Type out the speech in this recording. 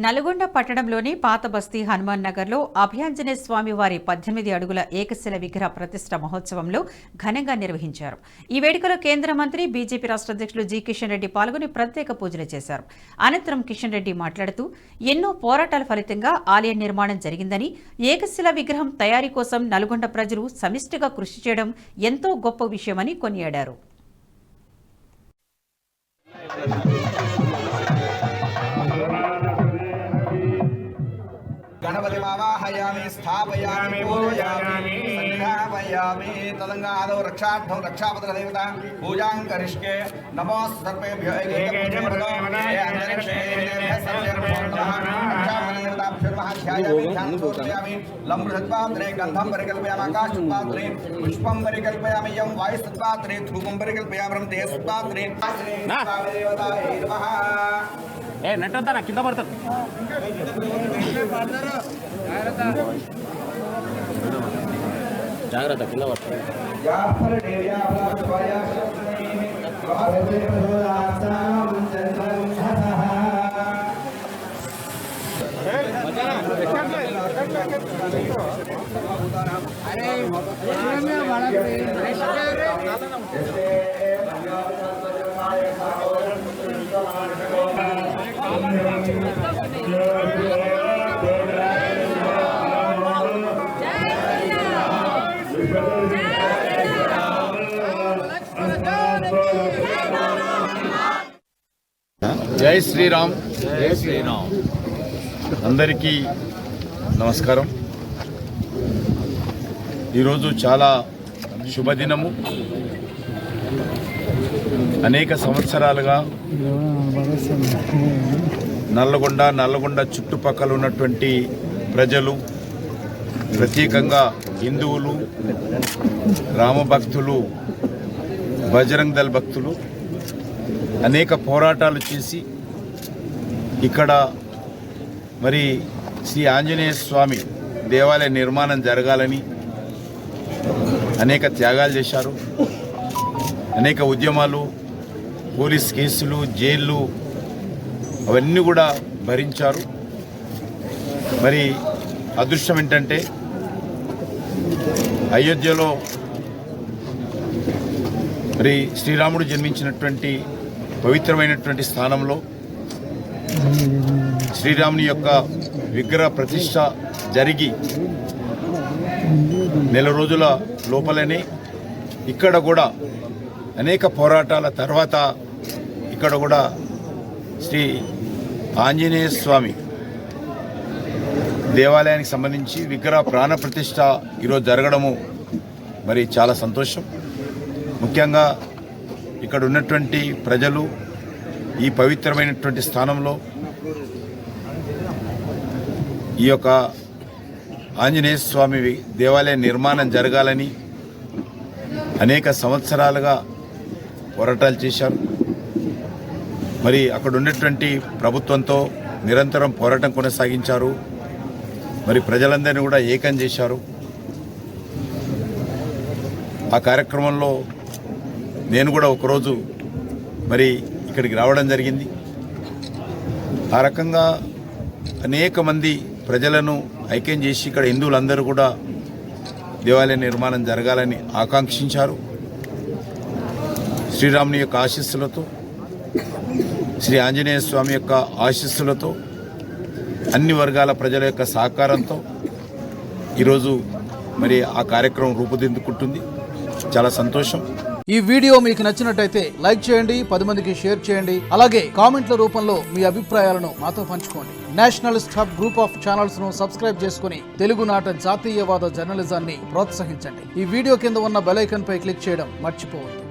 నల్గొండ పట్టణంలోని పాత బస్తీ హనుమాన్ నగర్లో అభయాంజనేయ స్వామి వారి 18 అడుగుల ఏకశిల విగ్రహ ప్రతిష్ఠ మహోత్సవంలో ఘనంగా నిర్వహించారు. ఈ వేడుకలో కేంద్ర మంత్రి బీజేపీ రాష్ట్ర అధ్యక్షులు జి కిషన్ రెడ్డి పాల్గొని ప్రత్యేక పూజలు చేశారు. అనంతరం కిషన్ రెడ్డి మాట్లాడుతూ ఎన్నో పోరాటాల ఫలితంగా ఆలయ నిర్మాణం జరిగిందని, ఏకశిల విగ్రహం తయారీ కోసం నల్గొండ ప్రజలు సమిష్టిగా కృషి చేయడం ఎంతో గొప్ప విషయమని కొనియాడారు. गणपति आवाहयामि स्थापयामि पूजयामि सन्निधापयामि तदंगादौ रक्षार्थं रक्षापत्रदेवता पूजां करिष्ये नमो सर्वेभ्यो लम्बृतपात्रे गन्धं परिकल्पयामि आकाशपात्रे पुष्पं परिकल्पयामि यं वायुपात्रे धूपं परिकल्पयामि तेजपात्रे देवतायै नमः नटंता किंद पड़ता जाग्रत्ता किंद पड़ता జై శ్రీరామ్. జై శ్రీరామ్. అందరికీ నమస్కారం. ఈరోజు చాలా శుభదినము. అనేక సంవత్సరాలుగా నల్లగొండ చుట్టుపక్కల ఉన్నటువంటి ప్రజలు, ప్రత్యేకంగా హిందువులు, రామభక్తులు, బజరంగ్ దళ్ భక్తులు అనేక పోరాటాలు చేసి ఇక్కడ మరి శ్రీ ఆంజనేయ స్వామి దేవాలయ నిర్మాణం జరగాలని అనేక త్యాగాలు చేశారు. అనేక ఉద్యమాలు, పోలీస్ కేసులు, జైళ్ళు అవన్నీ కూడా భరించారు. మరి అదృష్టం ఏంటంటే అయోధ్యలో మరి శ్రీరాముడు జన్మించినటువంటి పవిత్రమైనటువంటి స్థానంలో శ్రీరాముని యొక్క విగ్రహ ప్రతిష్ఠ జరిగి నెల రోజుల లోపలనే ఇక్కడ కూడా అనేక పోరాటాల తర్వాత ఇక్కడ కూడా శ్రీ ఆంజనేయ స్వామి దేవాలయానికి సంబంధించి విగ్రహ ప్రాణ ప్రతిష్ఠ ఈరోజు జరగడము మరి చాలా సంతోషం. ముఖ్యంగా ఇక్కడ ఉన్నటువంటి ప్రజలు ఈ పవిత్రమైనటువంటి స్థానంలో ఈ యొక్క ఆంజనేయ స్వామి దేవాలయ నిర్మాణం జరగాలని అనేక సంవత్సరాలుగా పోరాటాలు చేశారు. మరి అక్కడ ఉన్నటువంటి ప్రభుత్వంతో నిరంతరం పోరాటం కొనసాగించారు. మరి ప్రజలందరినీ కూడా ఏకం చేశారు. ఆ కార్యక్రమంలో నేను కూడా ఒకరోజు మరి ఇక్కడికి రావడం జరిగింది. ఆ రకంగా అనేక మంది ప్రజలను ఐక్యం చేసి ఇక్కడ హిందువులందరూ కూడా దేవాలయ నిర్మాణం జరగాలని ఆకాంక్షించారు. శ్రీరాముని యొక్క ఆశీస్సులతో, శ్రీ ఆంజనేయ స్వామి యొక్క ఆశీస్సులతో, అన్ని వర్గాల ప్రజల యొక్క సహకారంతో ఈరోజు మరి ఆ కార్యక్రమం రూపుదిద్దుకుంటుంది. చాలా సంతోషం. ఈ వీడియో మీకు నచ్చినట్టయితే లైక్ చేయండి, 10 మందికి షేర్ చేయండి. అలాగే కామెంట్ల రూపంలో మీ అభిప్రాయాలను మాతో పంచుకోండి. Nationalist hub group of channels ను సబ్స్క్రైబ్ చేసుకుని తెలుగునాట జాతీయవాద జర్నలిజాన్ని ప్రోత్సహించండి. ఈ వీడియో కింద ఉన్న బెల్ ఐకాన్ పై క్లిక్ చేయడం మర్చిపోవద్దు.